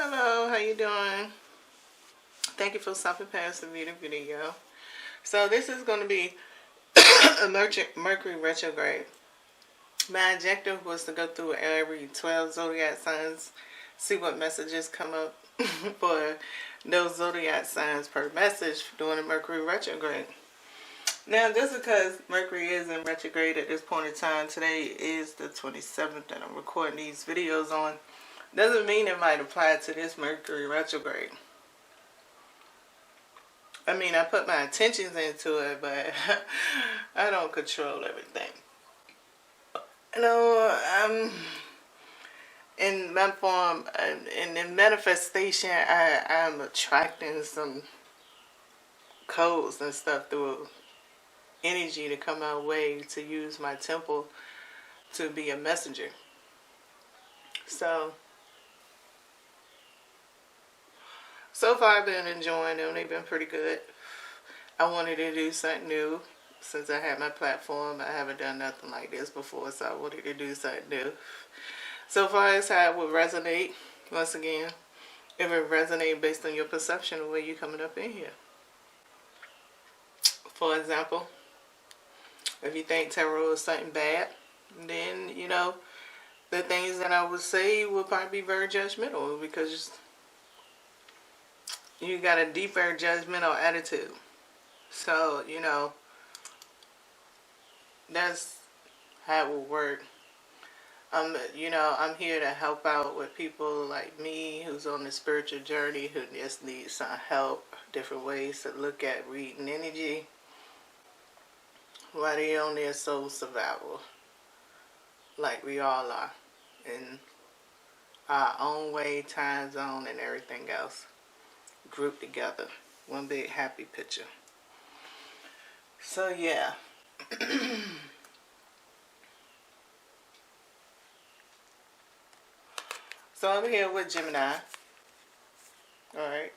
Hello, how you doing? Thank you for stopping past the video. So this is going to be a Mercury retrograde. My objective was to go through every 12 zodiac signs, see what messages come up for those zodiac signs per message during the Mercury retrograde. Now, just because Mercury is in retrograde at this point in time, today is the 27th that I'm recording these videos on, doesn't mean it might apply to this Mercury retrograde. I mean, I put my intentions into it, but I don't control everything. You know, in my form, in manifestation, I'm attracting some codes and stuff through energy to come my way to use my temple to be a messenger. So far I've been enjoying them. They've been pretty good. I wanted to do something new. Since I had my platform, I haven't done nothing like this before, so I wanted to do something new. So far as how it would resonate, once again, if it resonates based on your perception of where you're coming up in here. For example, if you think tarot is something bad, then, you know, the things that I would say will probably be very judgmental because you got a deeper judgmental attitude. So, you know, that's how it will work. You know, I'm here to help out with people like me who's on the spiritual journey, who just needs some help, different ways to look at reading energy while they're on their soul survival, like we all are, in our own way, time zone, and everything else, grouped together, one big happy picture. So yeah. So I'm here with Gemini. Alright.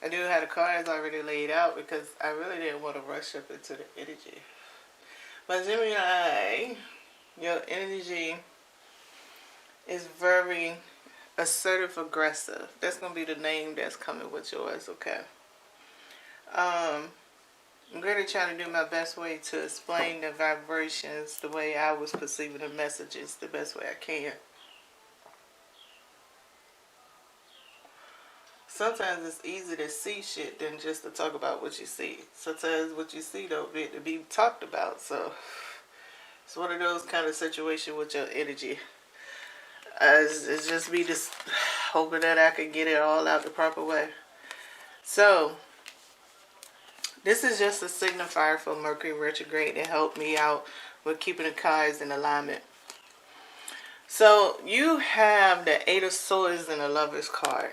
I do have the cards already laid out because I really didn't want to rush up into the energy. But Gemini, your energy is very assertive-aggressive. That's going to be the name that's coming with yours, okay? I'm going to try to do my best way to explain the vibrations the way I was perceiving the messages the best way I can. Sometimes it's easy to see shit than just to talk about what you see. Sometimes what you see don't get to be talked about. So it's one of those kind of situations with your energy. It's just me just hoping that I can get it all out the proper way. So this is just a signifier for Mercury retrograde to help me out with keeping the cards in alignment. So you have the Eight of Swords and the Lover's card.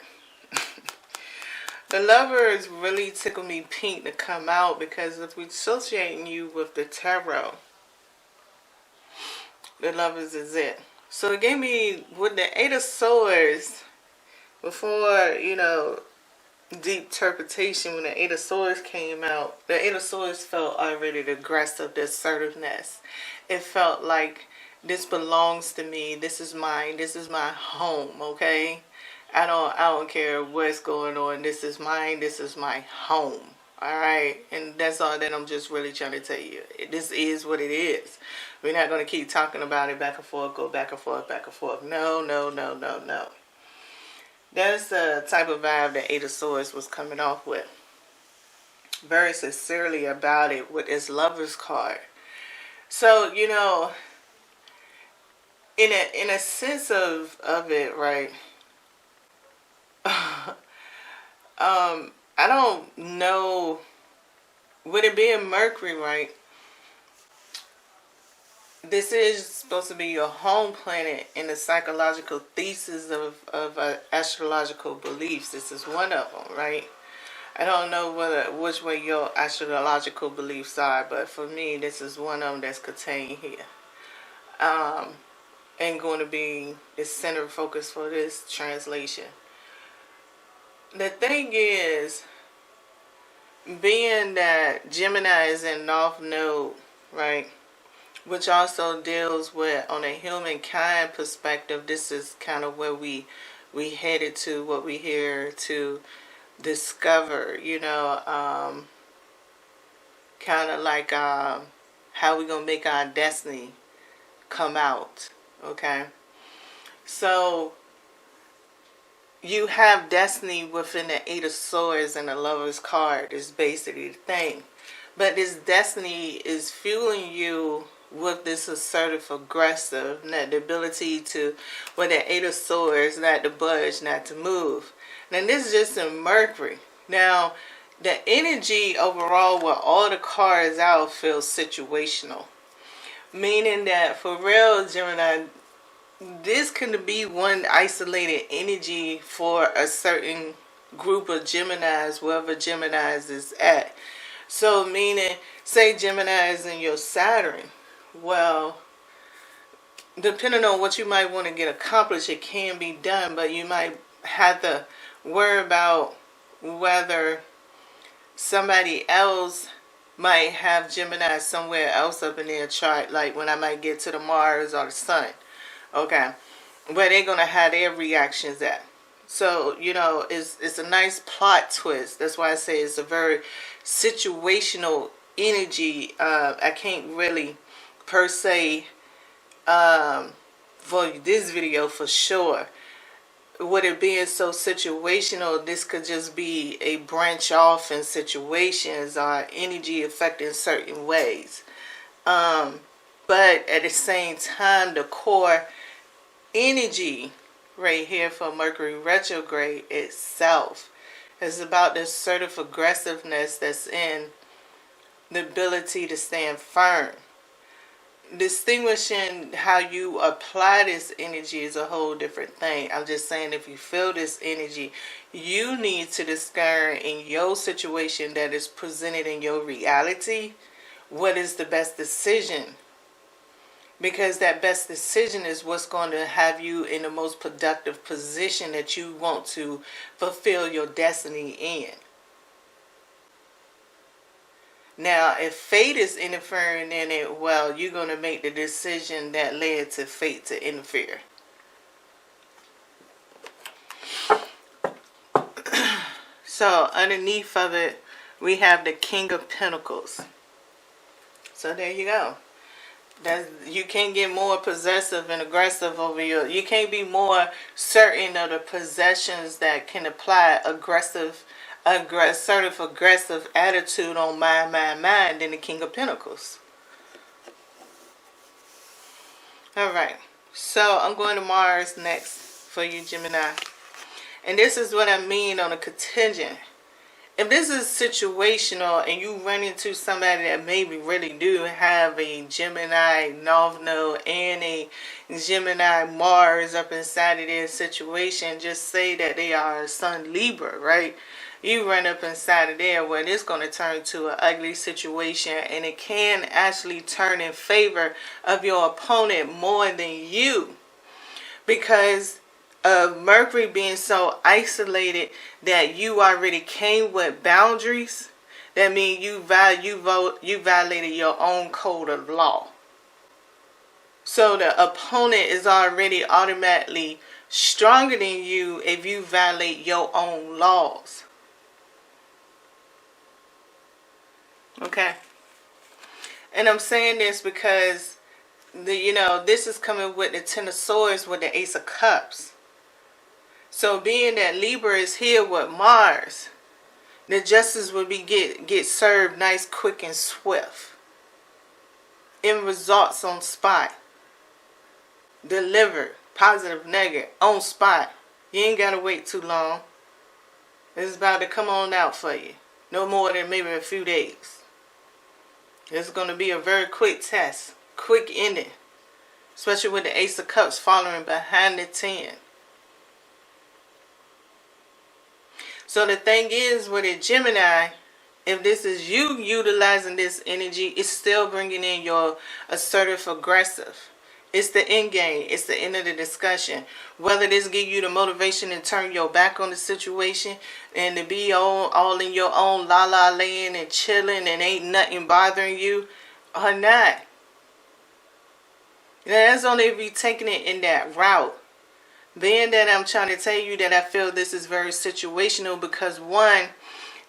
The Lovers really tickle me pink to come out because if we're associating you with the tarot, the Lovers is it. So it gave me, with the Eight of Swords, before, you know, deep interpretation, when the Eight of Swords came out, the Eight of Swords felt already the aggressive, the assertiveness. It felt like this belongs to me, this is mine, this is my home, okay? I don't care what's going on. This is mine. This is my home. All right? And that's all that I'm just really trying to tell you. This is what it is. We're not going to keep talking about it back and forth, go back and forth, back and forth. No, no, no, no, no. That's the type of vibe that Eight of Swords was coming off with. Very sincerely about it with this Lover's card. So, you know, in a sense of it, right? I don't know, with it being Mercury, right, this is supposed to be your home planet in the psychological thesis of astrological beliefs. This is one of them, right? I don't know which way your astrological beliefs are, but for me, this is one of them that's contained here. And going to be the center focus for this translation. The thing is, being that Gemini is in North Node, right, which also deals with, on a humankind perspective, this is kind of where we we headed to, what we here to discover, kind of like how we gonna make our destiny come out. Okay, so you have destiny within the Eight of Swords and the Lover's card is basically the thing. But this destiny is fueling you with this assertive aggressive, not the ability to, with the Eight of Swords, not to budge, not to move. Now this is just in Mercury. Now the energy overall with all the cards out feels situational. Meaning that for real, Gemini, this can be one isolated energy for a certain group of Geminis, wherever Geminis is at. So meaning, say Gemini is in your Saturn. Well, depending on what you might want to get accomplished, it can be done, but you might have to worry about whether somebody else might have Gemini somewhere else up in their chart, like when I might get to the Mars or the Sun. Okay, where they're going to have their reactions at. So, it's a nice plot twist. That's why I say it's a very situational energy. I can't really, per se, for this video for sure. With it being so situational, this could just be a branch off in situations or energy affecting certain ways. But at the same time, the core energy right here for Mercury retrograde itself is about the assertive aggressiveness that's in the ability to stand firm. Distinguishing how you apply this energy is a whole different thing. I'm just saying, if you feel this energy, you need to discern in your situation that is presented in your reality what is the best decision. Because that best decision is what's going to have you in the most productive position that you want to fulfill your destiny in. Now, if fate is interfering in it, well, you're going to make the decision that led to fate to interfere. So, underneath of it, we have the King of Pentacles. So, there you go. You can't get more possessive and aggressive over you can't be more certain of the possessions that can apply assertive aggressive attitude on mind than the King of Pentacles. Alright, so I'm going to Mars next for you, Gemini. And this is what I mean on a contingent. If this is situational and you run into somebody that maybe really do have a Gemini North Node and a Gemini Mars up inside of their situation, just say that they are Sun Libra, right? You run up inside of there where it's going to turn to an ugly situation, and it can actually turn in favor of your opponent more than you. Because of Mercury being so isolated that you already came with boundaries, that means you violated your own code of law. So the opponent is already automatically stronger than you if you violate your own laws. Okay? And I'm saying this because this is coming with the Ten of Swords with the Ace of Cups. So being that Libra is here with Mars, the justice will be get served nice, quick, and swift. In results on spot. Delivered, positive, negative, on spot. You ain't got to wait too long. It's about to come on out for you. No more than maybe a few days. It's going to be a very quick test. Quick ending. Especially with the Ace of Cups following behind the 10. So the thing is with a Gemini, if this is you utilizing this energy, it's still bringing in your assertive aggressive. It's the end game. It's the end of the discussion. Whether this give you the motivation to turn your back on the situation and to be all in your own la-la land and chilling and ain't nothing bothering you or not. Now, that's only if you're taking it in that route. Being that I'm trying to tell you that I feel this is very situational because one,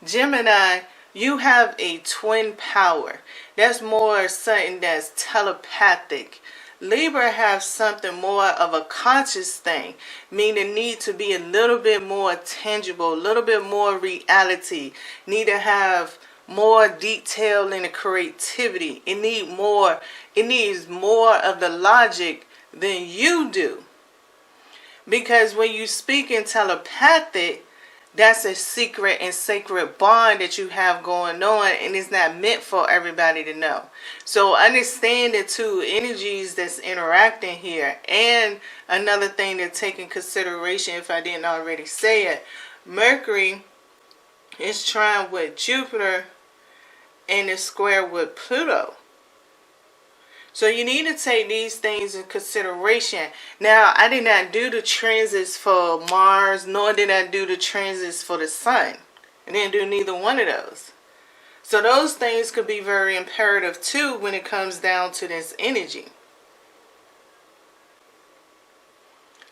Gemini, you have a twin power. That's more something that's telepathic. Libra has something more of a conscious thing, meaning need to be a little bit more tangible, a little bit more reality. Need to have more detail in the creativity. It needs more of the logic than you do. Because when you speak in telepathic, that's a secret and sacred bond that you have going on, and it's not meant for everybody to know. So understand the two energies that's interacting here. And another thing to take in consideration, if I didn't already say it, Mercury is trine with Jupiter and is square with Pluto. So you need to take these things in consideration. Now, I did not do the transits for Mars, nor did I do the transits for the Sun. I didn't do neither one of those. So those things could be very imperative too when it comes down to this energy.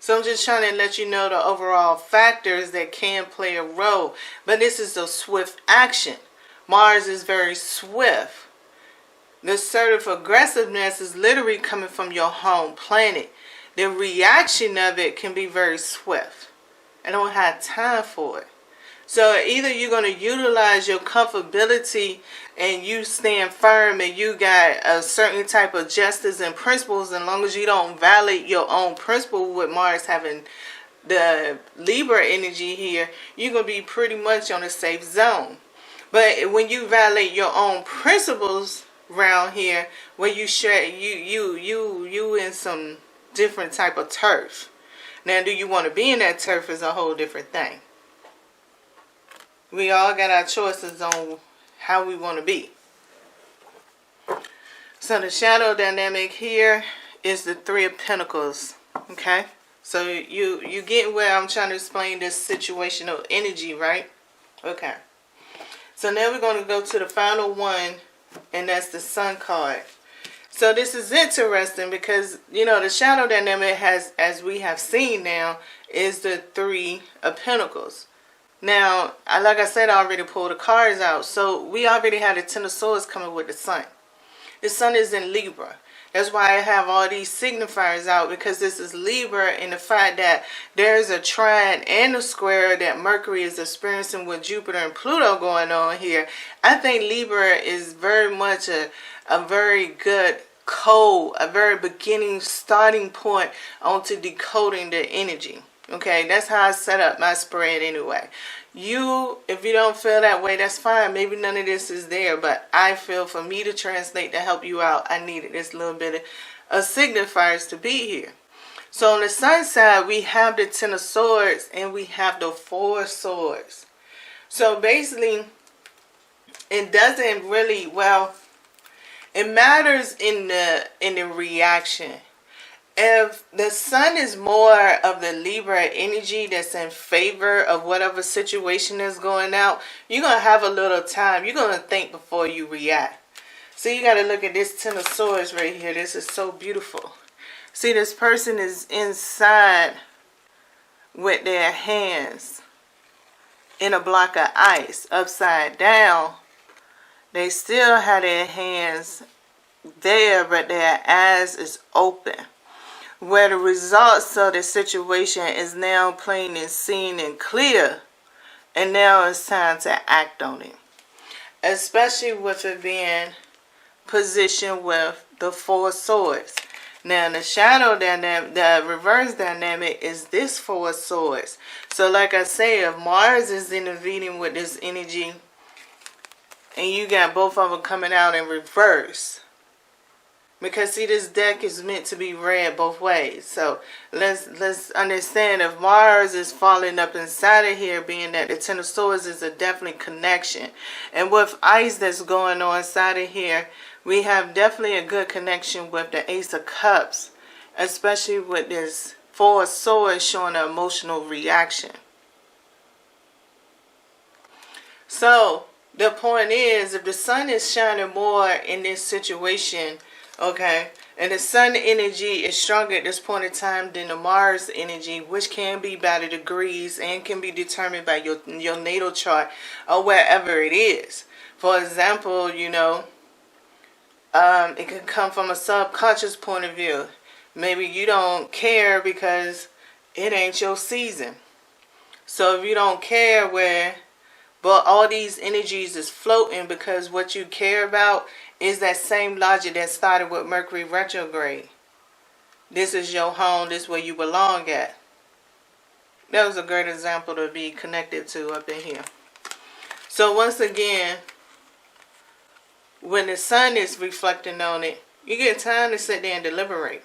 So I'm just trying to let you know the overall factors that can play a role. But this is a swift action. Mars is very swift. The assertive aggressiveness is literally coming from your home planet. The reaction of it can be very swift. I don't have time for it. So either you're going to utilize your comfortability and you stand firm and you got a certain type of justice and principles, as long as you don't violate your own principle with Mars having the Libra energy here, you're going to be pretty much on a safe zone. But when you violate your own principles around here, where you share you in some different type of turf. Now, do you want to be in that turf is a whole different thing. We all got our choices on how we want to be. So the shadow dynamic here is the Three of Pentacles. Okay, so you get where I'm trying to explain this situational energy, right? Okay. So now we're going to go to the final one, and that's the Sun card. So this is interesting because, you know, the shadow dynamic has, as we have seen now, is the Three of Pentacles. Now, like I said, I already pulled the cards out. So we already had the Ten of Swords coming with the Sun. The Sun is in Libra. That's why I have all these signifiers out, because this is Libra, and the fact that there's a trine and a square that Mercury is experiencing with Jupiter and Pluto going on here. I think Libra is very much a very good code, a very beginning starting point onto decoding the energy. Okay, that's how I set up my spread anyway. If you don't feel that way, that's fine. Maybe none of this is there, but I feel for me to translate to help you out, I needed this little bit of signifiers to be here. So on the Sun side, we have the Ten of Swords and we have the Four of Swords. So basically, it doesn't really, well, it matters in the reaction. If the Sun is more of the Libra energy that's in favor of whatever situation is going out, you're going to have a little time. You're going to think before you react. So you got to look at this Ten of Swords right here. This is so beautiful. See, this person is inside with their hands in a block of ice, upside down. They still have their hands there, but their eyes is open. Where the results of the situation is now plain and seen and clear, and now it's time to act on it. Especially with it being positioned with the Four of Swords. Now the shadow dynamic, the reverse dynamic is this Four of Swords. So like I say, if Mars is intervening with this energy, and you got both of them coming out in reverse. Because see, this deck is meant to be read both ways. So let's understand, if Mars is falling up inside of here, being that the Ten of Swords is a definitely connection. And with ice that's going on inside of here, we have definitely a good connection with the Ace of Cups. Especially with this Four of Swords showing an emotional reaction. So the point is, if the Sun is shining more in this situation, okay, And the sun energy is stronger at this point in time than the Mars energy, which can be by the degrees and can be determined by your natal chart or wherever it is. For example, it can come from a subconscious point of view. Maybe you don't care because it ain't your season. So if you don't care but all these energies is floating because what you care about is that same logic that started with Mercury retrograde. This is your home. This is where you belong at. That was a great example to be connected to up in here. So once again, when the sun is reflecting on it, you get time to sit there and deliberate.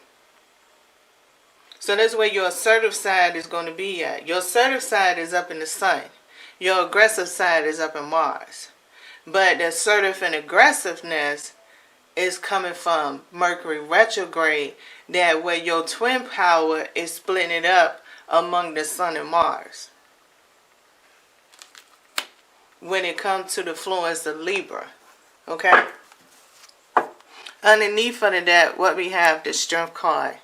So that's where your assertive side is going to be at. Your assertive side is up in the sun. Your aggressive side is up in Mars. But the assertive and aggressiveness is coming from Mercury retrograde, that where your twin power is splitting it up among the sun and Mars. When it comes to the influence of Libra. Okay? Underneath of that, what we have, the Strength card.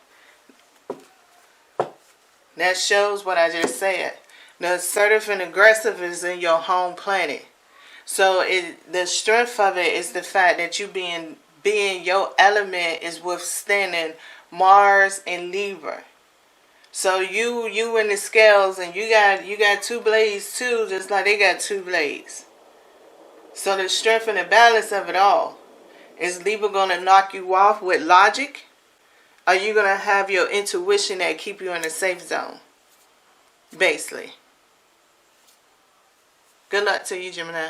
That shows what I just said. The assertive and aggressive is in your home planet. So the strength of it is the fact that you being your element is withstanding Mars and Libra. So you in the scales, and you got two blades too, just like they got two blades. So the strength and the balance of it all. Is Libra going to knock you off with logic? Or are you going to have your intuition that keep you in a safe zone? Basically. Good luck to you, Gemini.